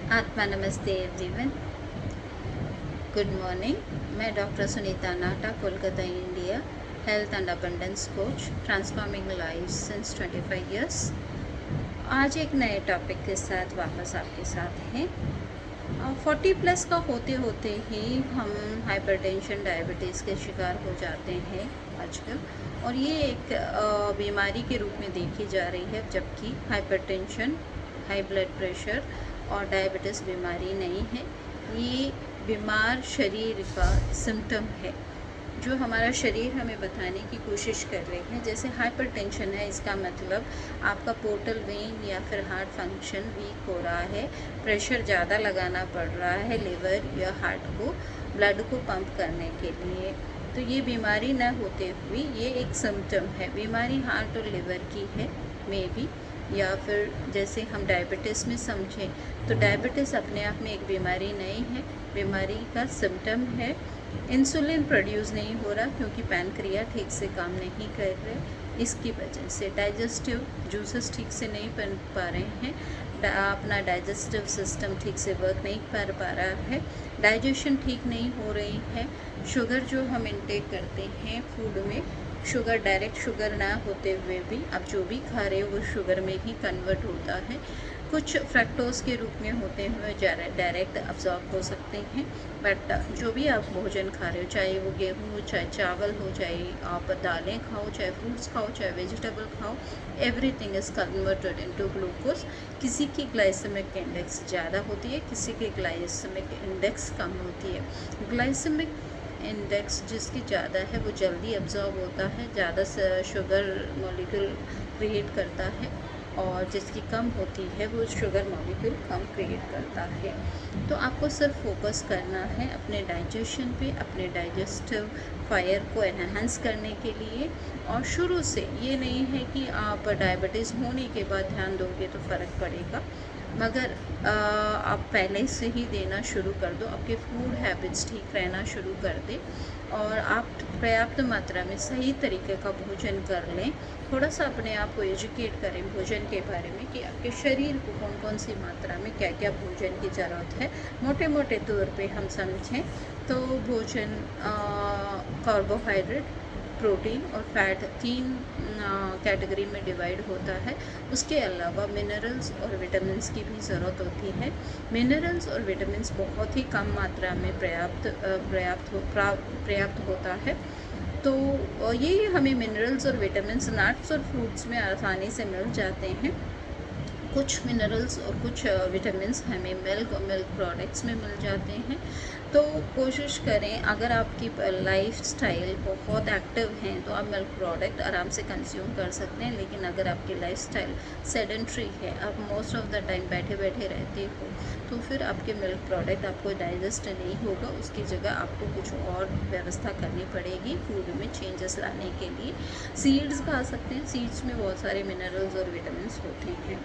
आत्मा namaste everyone. Good morning. मैं doctor Sunita Nata, Kolkata, India, health and abundance coach, transforming life since 25 years. आज एक नए टॉपिक के साथ वापस आपके साथ हैं। 40 प्लस का होते होते ही हम हाइपरटेंशन, डायबिटीज़ के शिकार हो जाते हैं आजकल, और ये एक बीमारी के रूप में देखी जा रही है, जबकि हाइपरटेंशन, हाई ब्लड प्रेशर और डायबिटीज़ बीमारी नहीं है। ये बीमार शरीर का सिम्टम है जो हमारा शरीर हमें बताने की कोशिश कर रही है। जैसे हाइपरटेंशन है, इसका मतलब आपका पोर्टल वेन या फिर हार्ट फंक्शन वीक हो रहा है, प्रेशर ज़्यादा लगाना पड़ रहा है लिवर या हार्ट को ब्लड को पंप करने के लिए। तो ये बीमारी न होते हुए ये एक सिम्टम है। बीमारी हार्ट और लिवर की है मे बी, या फिर जैसे हम डायबिटीज़ में समझें तो डायबिटीज़ अपने आप में एक बीमारी नहीं है, बीमारी का सिम्टम है। इंसुलिन प्रोड्यूस नहीं हो रहा क्योंकि पैनक्रिया ठीक से काम नहीं कर रहे, इसकी वजह से डाइजेस्टिव जूसेस ठीक से नहीं बन पा रहे हैं, अपना डाइजेस्टिव सिस्टम ठीक से वर्क नहीं कर पा रहा है, डाइजेशन ठीक नहीं हो रही है। शुगर जो हम इंटेक करते हैं फूड में, शुगर डायरेक्ट शुगर ना होते हुए भी आप जो भी खा रहे हो वो शुगर में ही कन्वर्ट होता है। कुछ फ्रैक्टोज के रूप में होते हुए डायरेक्ट अब्जॉर्ब हो सकते हैं, बट जो भी आप भोजन खा रहे हो, चाहे वो गेहूँ हो, चाहे चावल हो, चाहे आप दालें खाओ, चाहे फ्रूट्स खाओ, चाहे वेजिटेबल खाओ, everything is converted into glucose. किसी की ग्लाइसेमिक इंडेक्स ज़्यादा होती है, किसी की ग्लाइसेमिक इंडेक्स कम होती है। ग्लाइसेमिक इंडेक्स जिसकी ज़्यादा है वो जल्दी अब्जॉर्ब होता है, ज़्यादा शुगर मॉलिक्यूल क्रिएट करता है, और जिसकी कम होती है वो शुगर मॉलिक्यूल कम क्रिएट करता है। तो आपको सिर्फ फोकस करना है अपने डाइजेशन पे, अपने डाइजेस्टिव फायर को एनहांस करने के लिए। और शुरू से ये नहीं है कि आप डायबिटीज़ होने के बाद ध्यान दोगे तो फ़र्क पड़ेगा, मगर आप पहले से ही देना शुरू कर दो, आपके फूड हैबिट्स ठीक रहना शुरू कर दें, और आप पर्याप्त मात्रा में सही तरीके का भोजन कर लें। थोड़ा सा अपने आप को एजुकेट करें भोजन के बारे में कि आपके शरीर को कौन कौन सी मात्रा में क्या क्या भोजन की ज़रूरत है। मोटे मोटे तौर पे हम समझें तो भोजन कार्बोहाइड्रेट, प्रोटीन और फैट, 3 कैटेगरी में डिवाइड होता है। उसके अलावा मिनरल्स और विटामिन्स की भी ज़रूरत होती है। मिनरल्स और विटामिन्स बहुत ही कम मात्रा में पर्याप्त होता है। तो ये हमें मिनरल्स और विटामिन्स नट्स और फ्रूट्स में आसानी से मिल जाते हैं। कुछ मिनरल्स और कुछ विटामिन्स हमें मिल्क और मिल्क प्रोडक्ट्स में मिल जाते हैं। तो कोशिश करें, अगर आपकी लाइफस्टाइल बहुत एक्टिव है तो आप मिल्क प्रोडक्ट आराम से कंज्यूम कर सकते हैं, लेकिन अगर आपकी लाइफस्टाइल सेडेंट्री है, आप मोस्ट ऑफ द टाइम बैठे बैठे रहते हो, तो फिर आपके मिल्क प्रोडक्ट आपको डाइजेस्ट नहीं होगा। उसकी जगह आपको कुछ और व्यवस्था करनी पड़ेगी फूड में चेंजेस लाने के लिए। सीड्स खा सकते हैं, सीड्स में बहुत सारे मिनरल्स और विटामिन्स होते हैं।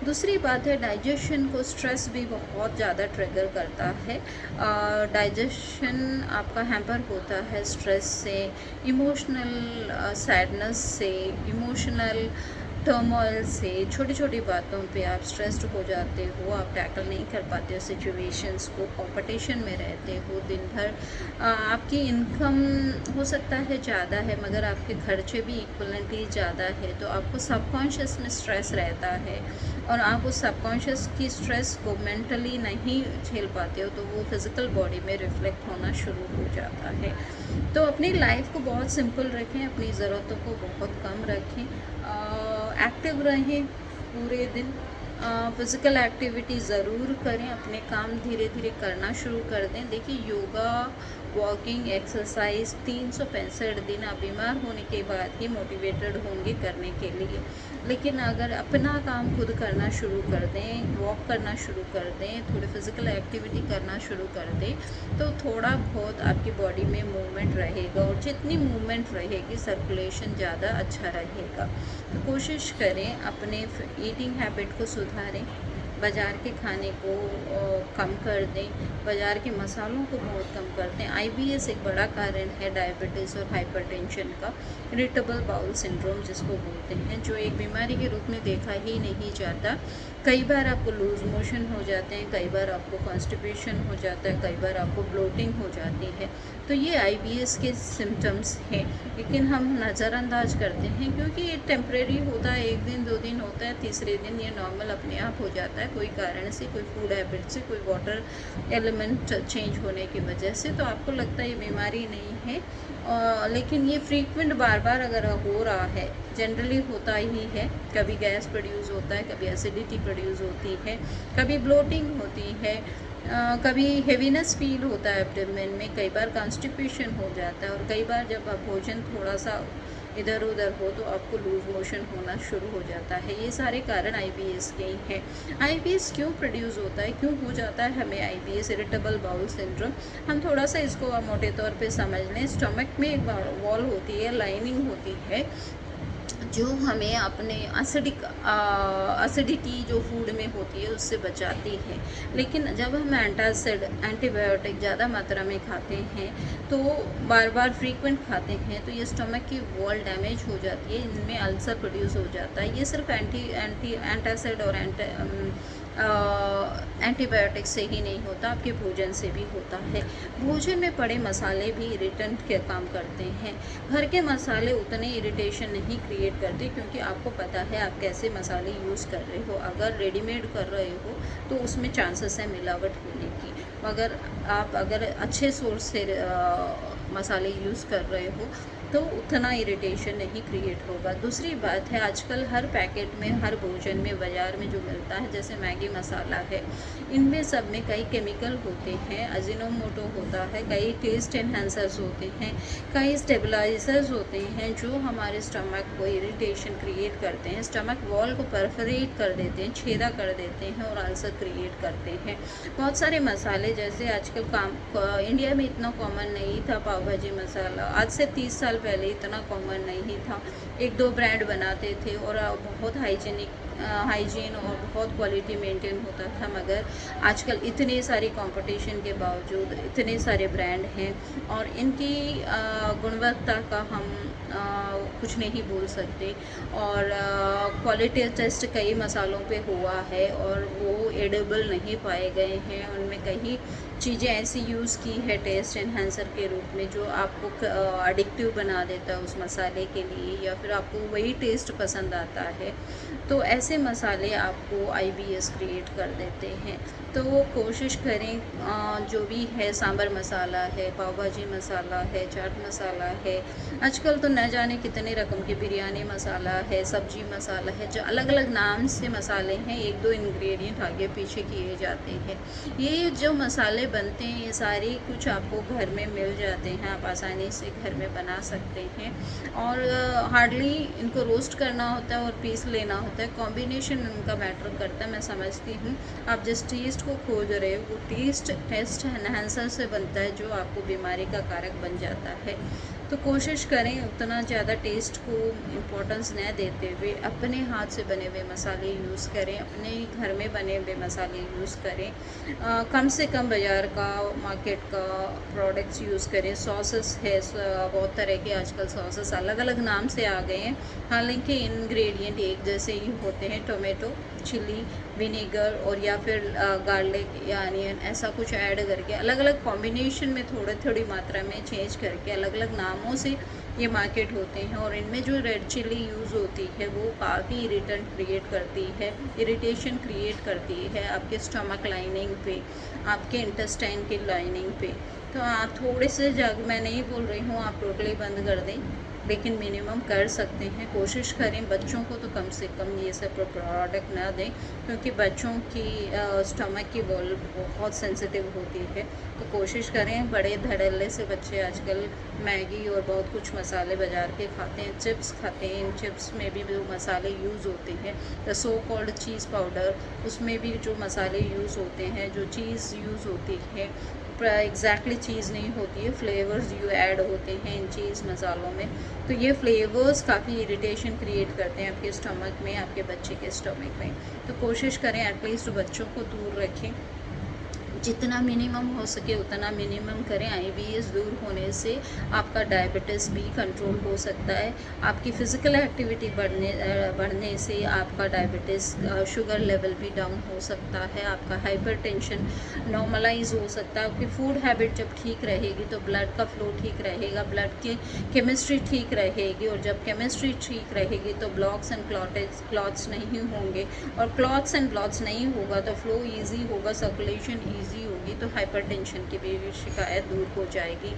दूसरी बात है, डाइजेशन को स्ट्रेस भी बहुत ज़्यादा ट्रिगर करता है। डाइजेशन आपका हैम्पर होता है स्ट्रेस से, इमोशनल सैडनेस से, इमोशनल टर्मोइल से। छोटी छोटी बातों पे आप स्ट्रेस्ड हो जाते हो, आप टैकल नहीं कर पाते हो सिचुएशंस को, कंपटीशन में रहते हो दिन भर। आपकी इनकम हो सकता है ज़्यादा है, मगर आपके खर्चे भी इक्वलेंटली ज़्यादा है, तो आपको सबकॉन्शियस में स्ट्रेस रहता है, और आप उस सबकॉन्शियस की स्ट्रेस को मेंटली नहीं झेल पाते हो, तो वो फिज़िकल बॉडी में रिफ्लेक्ट होना शुरू हो जाता है। तो अपनी लाइफ को बहुत सिंपल रखें, अपनी ज़रूरतों को बहुत कम रखें, एक्टिव रहें पूरे दिन, फ़िज़िकल एक्टिविटी ज़रूर करें, अपने काम धीरे धीरे करना शुरू कर दें। देखिए, योगा, वॉकिंग, एक्सरसाइज 365 दिन आप बीमार होने के बाद ही मोटिवेटेड होंगे करने के लिए, लेकिन अगर अपना काम खुद करना शुरू कर दें, वॉक करना शुरू कर दें, थोड़ी फ़िज़िकल एक्टिविटी करना शुरू कर दें, तो थोड़ा बहुत आपकी बॉडी में मूवमेंट रहेगा, और जितनी मूवमेंट रहेगी सर्कुलेशन ज़्यादा अच्छा रहेगा। तो कोशिश करें अपने ईटिंग हैबिट को सुधारें, बाज़ार के खाने को कम कर दें, बाज़ार के मसालों को बहुत कम कर दें। आईबीएस एक बड़ा कारण है डायबिटीज़ और हाइपरटेंशन का, इरिटेबल बाउल सिंड्रोम जिसको बोलते हैं, जो एक बीमारी के रूप में देखा ही नहीं जाता। कई बार आपको लूज़ मोशन हो जाते हैं, कई बार आपको कॉन्स्टिपेशन हो जाता है, कई बार आपको ब्लोटिंग हो जाती है। तो ये IBS के सिम्टम्स हैं, लेकिन हम नज़रअंदाज करते हैं क्योंकि ये टेम्परेरी होता है, 1 दिन 2 दिन होता है, तीसरे दिन ये नॉर्मल अपने आप हो जाता है, कोई कारण से, कोई फूड हैबिट से, कोई वाटर एलिमेंट चेंज होने की वजह से। तो आपको लगता है ये बीमारी नहीं है, लेकिन ये फ्रीक्वेंट बार बार अगर हो रहा है, जनरली होता ही है, कभी गैस प्रोड्यूस होता है, कभी एसिडिटी प्रोड्यूस होती है, कभी ब्लोटिंग होती है, कभी हेवीनेस फील होता है एब्डोमेन में, कई बार कॉन्स्टिपेशन हो जाता है, और कई बार जब आप भोजन थोड़ा सा इधर उधर हो तो आपको लूज मोशन होना शुरू हो जाता है। ये सारे कारण IBS के ही हैं। IBS क्यों प्रोड्यूस होता है, क्यों हो जाता है हमें IBS, इरिटेबल बाउल सिंड्रोम? हम थोड़ा सा इसको मोटे तौर पे समझ लें। स्टमक में एक वॉल होती है, लाइनिंग होती है, जो हमें अपने एसिडिटी जो फूड में होती है उससे बचाती है। लेकिन जब हम एंटासिड एंटीबायोटिक ज़्यादा मात्रा में खाते हैं, तो बार बार फ्रीक्वेंट खाते हैं, तो ये स्टमक की वॉल डैमेज हो जाती है, इनमें अल्सर प्रोड्यूस हो जाता है। ये सिर्फ एंटासिड और एंटीबायोटिक से ही नहीं होता, आपके भोजन से भी होता है। भोजन में पड़े मसाले भी इरिटेंट के काम करते हैं। घर के मसाले उतने इरिटेशन नहीं क्रिएट करते, क्योंकि आपको पता है आप कैसे मसाले यूज़ कर रहे हो। अगर रेडीमेड कर रहे हो तो उसमें चांसेस है मिलावट होने की, मगर आप अगर अच्छे सोर्स से मसाले यूज़ कर रहे हो तो उतना इरिटेशन नहीं क्रिएट होगा। दूसरी बात है, आजकल हर पैकेट में, हर भोजन में, बाज़ार में जो मिलता है, जैसे मैगी मसाला है, इनमें सब में कई केमिकल होते हैं, अजीनोमोटो होता है, कई टेस्ट एनहांसर्स होते हैं, कई स्टेबलाइजर्स होते हैं जो हमारे स्टमक को इरिटेशन क्रिएट करते हैं, स्टमक वॉल को परफोरेट कर देते हैं, छेदा कर देते हैं और अल्सर क्रिएट करते हैं। बहुत सारे मसाले, जैसे आजकल इंडिया में इतना कॉमन नहीं था पाव भाजी मसाला, आज से 30 साल पहले इतना कॉमन नहीं था। 1-2 ब्रांड बनाते थे और बहुत हाइजीन और बहुत क्वालिटी मेंटेन होता था, मगर आजकल इतने सारी कंपटीशन के बावजूद इतने सारे ब्रांड हैं और इनकी गुणवत्ता का हम कुछ नहीं बोल सकते। और क्वालिटी टेस्ट कई मसालों पे हुआ है और वो एडेबल नहीं पाए गए हैं। उनमें कई चीज़ें ऐसी यूज़ की है टेस्ट एनहांसर के रूप में, जो आपको एडिक्टिव बना देता है उस मसाले के लिए, या फिर आपको वही टेस्ट पसंद आता है। तो ऐसे मसाले आपको IBS क्रिएट कर देते हैं। तो वो कोशिश करें, जो भी है, सांभर मसाला है, पाव भाजी मसाला है, चाट मसाला है, आजकल तो न जाने कितने रकम के बिरयानी मसाला है, सब्जी मसाला है, जो अलग अलग नाम से मसाले हैं, 1-2 इंग्रेडिएंट आगे पीछे किए जाते हैं। ये जो मसाले बनते हैं, ये सारे कुछ आपको घर में मिल जाते हैं, आप आसानी से घर में बना सकते हैं। और हार्डली इनको रोस्ट करना होता है और पीस लेना होता है, कॉम्बिनेशन इनका मैटर करता है। मैं समझती हूँ आप जिस टेस्ट को खोज रहे हो वो टेस्ट एनहांसर से बनता है, जो आपको बीमारी का कारक बन जाता है। तो कोशिश करें उतना ज़्यादा टेस्ट को इम्पोर्टेंस न देते हुए अपने हाथ से बने हुए मसाले यूज़ करें, अपने घर में बने हुए मसाले यूज़ करें, कम से कम बाज़ार का, मार्केट का प्रोडक्ट्स यूज़ करें। सॉसेस है, बहुत तरह के आजकल सॉसेस अलग अलग नाम से आ गए हैं, हालांकि इंग्रेडिएंट एक जैसे ही होते हैं, टोमेटो, चिली, विनेगर और या फिर गार्लिक या अनियन, ऐसा कुछ ऐड करके अलग अलग कॉम्बिनेशन में थोड़ी मात्रा में चेंज करके अलग अलग नामों से ये मार्केट होते हैं। और इनमें जो रेड चिली यूज़ होती है वो काफ़ी इरिटेंट क्रिएट करती है, इरिटेशन क्रिएट करती है आपके स्टमक लाइनिंग पे, आपके इंटेस्टाइन की लाइनिंग पे। तो आप थोड़े से मैं नहीं बोल रही हूँ आप टोटली बंद कर दें, लेकिन मिनिमम कर सकते हैं। कोशिश करें बच्चों को तो कम से कम ये सब प्रोडक्ट ना दें, क्योंकि बच्चों की स्टमक की वॉल बहुत सेंसिटिव होती है। तो कोशिश करें, बड़े धड़ल्ले से बच्चे आजकल मैगी और बहुत कुछ मसाले बाज़ार के खाते हैं, चिप्स खाते हैं, इन चिप्स में भी जो मसाले यूज़ होते हैं, the so called cheese powder, उसमें भी जो मसाले यूज़ होते हैं, जो चीज़ यूज़ होती है, एग्जैक्टली चीज़ नहीं होती है, फ्लेवर्स जो ऐड होते हैं इन चीज़ मसालों में। तो ये फ्लेवर्स काफ़ी इरिटेशन क्रिएट करते हैं आपके स्टमक में, आपके बच्चे के स्टमक में। तो कोशिश करें एटलीस्ट बच्चों को दूर रखें। जितना मिनिमम हो सके उतना मिनिमम करें। आईबीएस दूर होने से आपका डायबिटीज़ भी कंट्रोल हो सकता है। आपकी फ़िज़िकल एक्टिविटी बढ़ने से आपका डायबिटीज़ शुगर लेवल भी डाउन हो सकता है। आपका हाइपरटेंशन नॉर्मलाइज हो सकता है। आपकी फूड हैबिट जब ठीक रहेगी तो ब्लड का फ्लो ठीक रहेगा, ब्लड की केमिस्ट्री ठीक रहेगी, और जब केमिस्ट्री ठीक रहेगी तो ब्लॉक्स एंड क्लॉट्स नहीं होंगे, और क्लॉट्स एंड ब्लॉट्स नहीं होगा तो फ्लो ईजी होगा, सर्कुलेशन ईजी होगी, तो हाइपरटेंशन की भी शिकायत दूर हो जाएगी।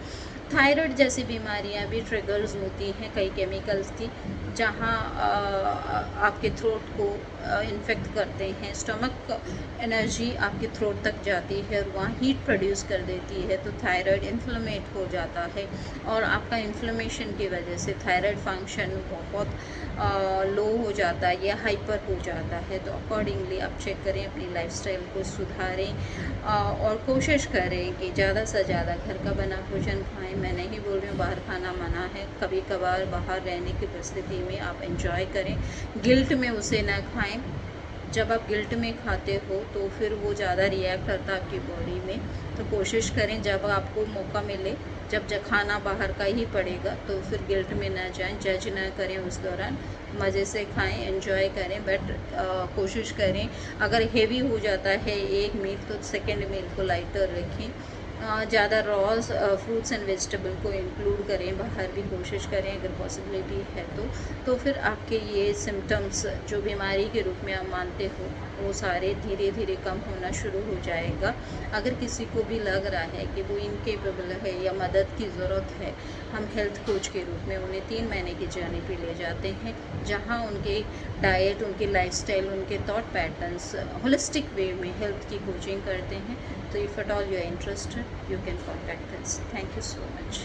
थायराइड जैसी बीमारियां भी ट्रिगर्स होती हैं कई केमिकल्स की, जहां आपके थ्रोट को इन्फेक्ट करते हैं। स्टमक एनर्जी आपके थ्रोट तक जाती है और वहाँ हीट प्रोड्यूस कर देती है, तो थायराइड इन्फ्लेमेट हो जाता है, और आपका इन्फ्लेमेशन की वजह से थायराइड फंक्शन बहुत लो हो जाता है या हाइपर हो जाता है। तो अकॉर्डिंगली आप चेक करें, अपनी लाइफस्टाइल को सुधारें, और कोशिश करें कि ज़्यादा से ज़्यादा घर का बना भोजन खाएं। मैं नहीं बोल रही हूँ बाहर खाना मना है, कभी कभार बाहर रहने की परिस्थिति में आप एंजॉय करें, गिल्ट में उसे ना खाएं। जब आप गिल्ट में खाते हो तो फिर वो ज़्यादा रिएक्ट करता है आपकी बॉडी में। तो कोशिश करें जब आपको मौका मिले, जब खाना बाहर का ही पड़ेगा तो फिर गिल्ट में ना जाएं, जज ना करें, उस दौरान मज़े से खाएं, एंजॉय करें। बट कोशिश करें, अगर हेवी हो जाता है एक मील तो सेकेंड मील को लाइटर रखें। ज़्यादा रॉज फ्रूट्स एंड वेजिटेबल को इंक्लूड करें, बाहर भी कोशिश करें अगर पॉसिबिलिटी है तो फिर आपके ये सिम्टम्स जो बीमारी के रूप में आप मानते हो वो सारे धीरे धीरे कम होना शुरू हो जाएगा। अगर किसी को भी लग रहा है कि वो इनकेपेबल है या मदद की ज़रूरत है, हम हेल्थ कोच के रूप में उन्हें 3 महीने की जर्नी पे ले जाते हैं, जहाँ उनके डाइट, उनकी लाइफस्टाइल, उनके थॉट पैटर्न्स होलिस्टिक वे में हेल्थ की कोचिंग करते हैं। तो if at all you are interested, you can contact us. Thank you so much.